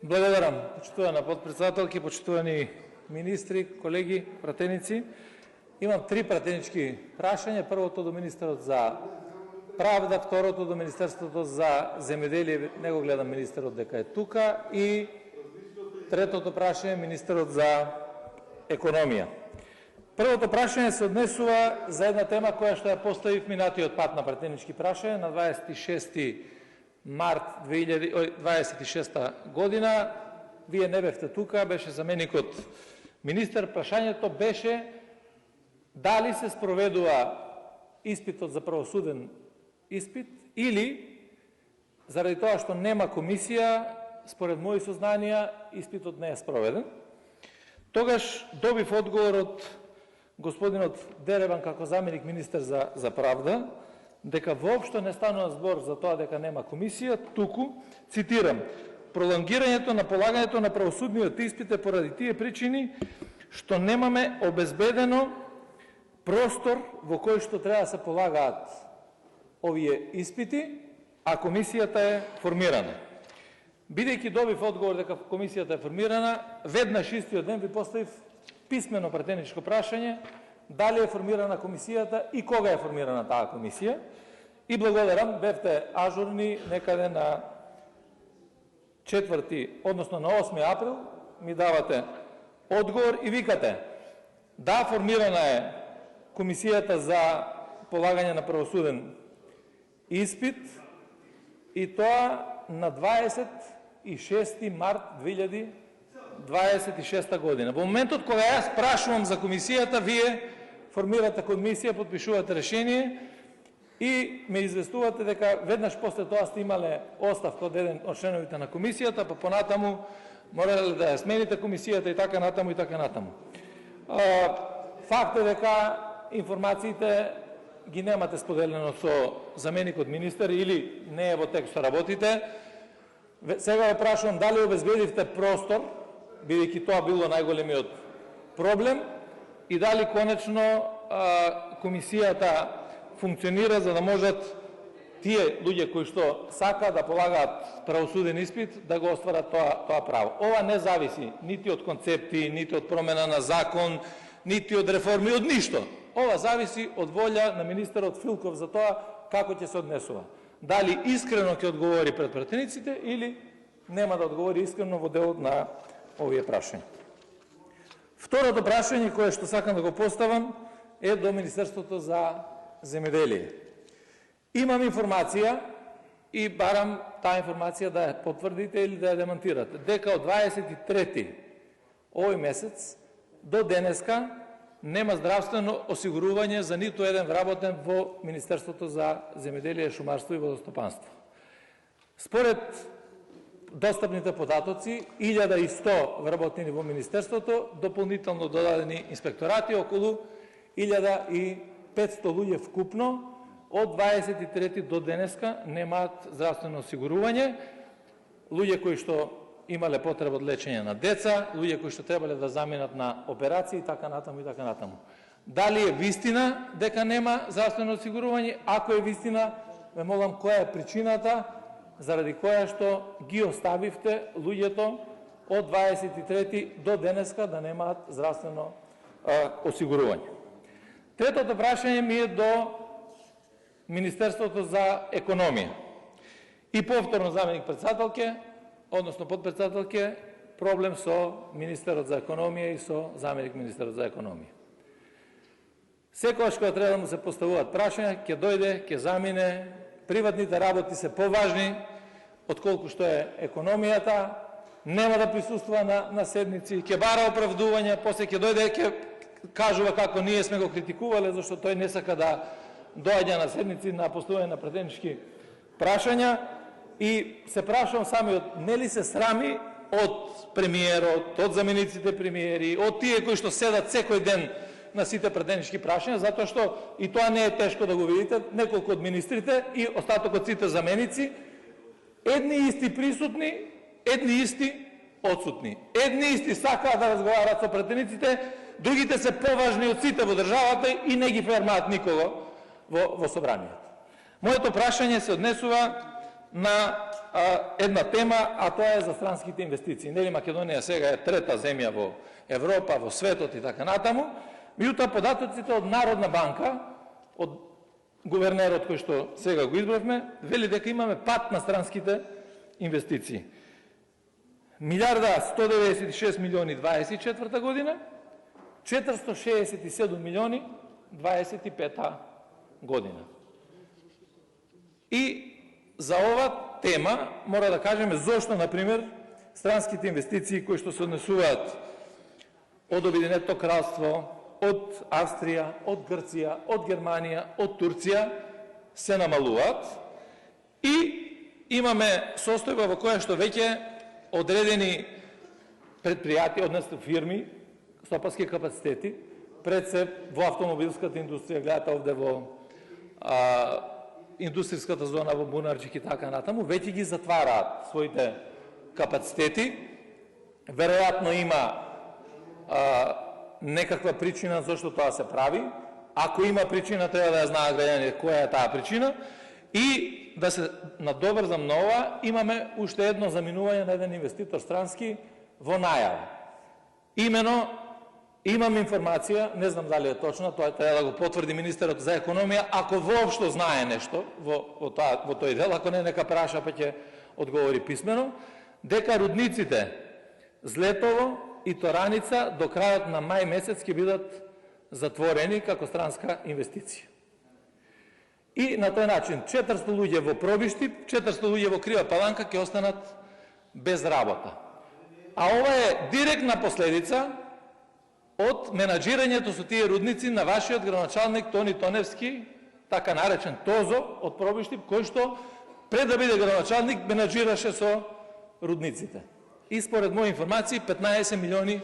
Благодарам, почитувана подпредседателки, почитувани министри, колеги, пратеници. Имам три пратенички прашања. Првото до министерот за правда, второто до Министерството за земеделие, не го гледам министерот дека е тука, и третото прашање министерот за економија. Првото прашање се однесува за една тема која што ја поставив минатиот пат на пратенички прашања на 26 март 2026 година. Вие не бевте тука, беше заменикот министер. Прашањето беше дали се спроведува испитот за правосуден испит или заради тоа што нема комисија, според мои сознанија, испитот не е спроведен. Тогаш добив одговор од господинот Деребан како заменик министер за правда, дека воопшто не станува збор за тоа дека нема комисија, туку, цитирам, пролонгирањето на полагањето на правосудниот испит е поради тие причини што немаме обезбедено простор во кој што треба да се полагаат овие испити, а комисијата е формирана. Бидејќи добив одговор дека комисијата е формирана, веднаш истиот ден ви поставив писмено пратеничко прашање дали е формирана комисијата и кога е формирана таа комисија. И благодарам, бевте ажурни, некаде на 4, односно на 8 април, ми давате одговор и викате: да, формирана е комисијата за полагање на правосуден испит, и тоа на 26 март 2026 година. Во моментот кога јас прашувам за комисијата, вие формирате комисија, подпишувате решение и ме известувате дека веднаш после тоа сте имале оставка од еден од членовите на комисијата, па понатаму морале да ја смените комисијата и така натаму и така натаму. Факт е дека информациите ги немате споделено со заменикот министер или не е во текст работите. Сега ве прашувам дали обезбедивте простор, бидејќи тоа било најголемиот проблем, и дали конечно комисијата функционира за да можат тие луѓе кои што сакаат да полагаат правосуден испит да го остварат тоа право. Ова не зависи нити од концепти, нити од промена на закон, нити од реформи, од ништо. Ова зависи од волја на министерот Филков за тоа како ќе се однесува. Дали искрено ќе одговори пред пратениците или нема да одговори искрено во делот на овие прашања. Второто прашање кое што сакам да го поставам е до Министерството за земеделие. Имам информација и барам таа информација да ја потврдите или да ја демонтирате, дека од 23 овој месец до денеска нема здравствено осигурување за ниту еден вработен во Министерството за земеделие, шумарство и водостопанство. Според достапните податоци, 1100 вработени во Министерството, дополнително додадени инспекторати, околу 1500 луѓе вкупно, од 23 до денеска немаат здравствено осигурување, луѓе кои што имале потреба од лечење на деца, луѓе кои што требале да заминат на операции, така натаму и така натаму. Дали е вистина дека нема здравствено осигурување? Ако е вистина, ме молам која е причината заради која што ги оставивте луѓето од 23 до денеска да немаат здравствено осигурување. Третото прашање ми е до Министерството за економија. И повторно заменик председателке, односно подпредседателке, проблем со министерот за економија и со заменик министерот за економија. Секогаш кога треба да му се поставуваат прашања, ќе дојде, ќе замине, приватните работи се поважни отколку што е економијата, нема да присуствува на седници, ќе бара оправдувања, после ќе дојде, ќе кажува како ние сме го критикувале, зашто тој не сака да доаѓа на седници на поставување на пратенички прашања. И се прашувам самиот, нели се срами од премиерот, од замениците премиери, од тие кои што седат секој ден на сите пратенички прашања, затоа што и тоа не е тешко да го видите, неколку од министрите и остатокот сите заменици, едни исти присутни, едни исти одсутни. Едни исти сакаат да разговараат со пратениците, другите се поважни од сите во државата и не ги фермаат никого во собранието. Моето прашање се однесува на една тема, а тоа е за странските инвестиции. Нели Македонија сега е трета земја во Европа, во светот и така натаму. Меѓутоа податоците од Народна банка, од гувернерот кој што сега го избравме, вели дека имаме пат на странските инвестиции. 1.196 милиони 24 година, 467 милиони 25 година. И за ова тема мора да кажеме зошто, например, странските инвестиции кои што се однесуваат од Обединетото кралство, од Австрија, од Грција, од Германија, од Турција се намалуваат и имаме состојба во која што веќе одредени предпријатија, односно фирми, стопански капацитети, пред се во автомобилската индустрија, гледате овде во индустријската зона во Бунарчик и така натаму, веќе ги затвараат своите капацитети. Веројатно има некаква причина зашто тоа се прави. Ако има причина, треба да ја знаат граѓаните која е таа причина. И да се надоврзам на ова, имаме уште едно заминување на еден инвеститор странски во најава. Имено, имам информација, не знам дали е точна, тоа треба да го потврди министерот за економија, ако воопшто знае нешто во тој дел, ако не, нека праша па ќе одговори писмено, дека рудниците Злетово и Тораница до крајот на мај месец ќе бидат затворени како странска инвестиција. И на тој начин 400 луѓе во Пробиштип, 400 луѓе во Крива Паланка ќе останат без работа. А ова е директна последица од менаџирањето со тие рудници на вашиот градоначалник Тони Тоневски, така наречен Тозо од Пробиштип, кој што пред да биде градоначалник менаџираше со рудниците. И според мои информации 15 милиони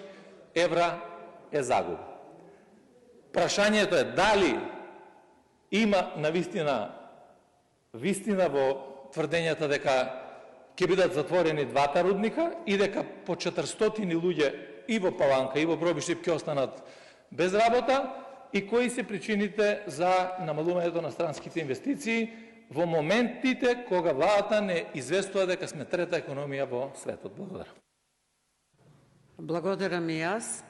евра е загуба. Прашањето е дали има навистина вистина во тврдењата дека ќе бидат затворени двата рудника и дека по 400 луѓе и во Паланка и во Пробиштип ќе останат без работа, и кои се причините за намалувањето на странските инвестиции во моментите кога владата не известува дека сме трета економија во светот. Благодарам. Благодарам и јас.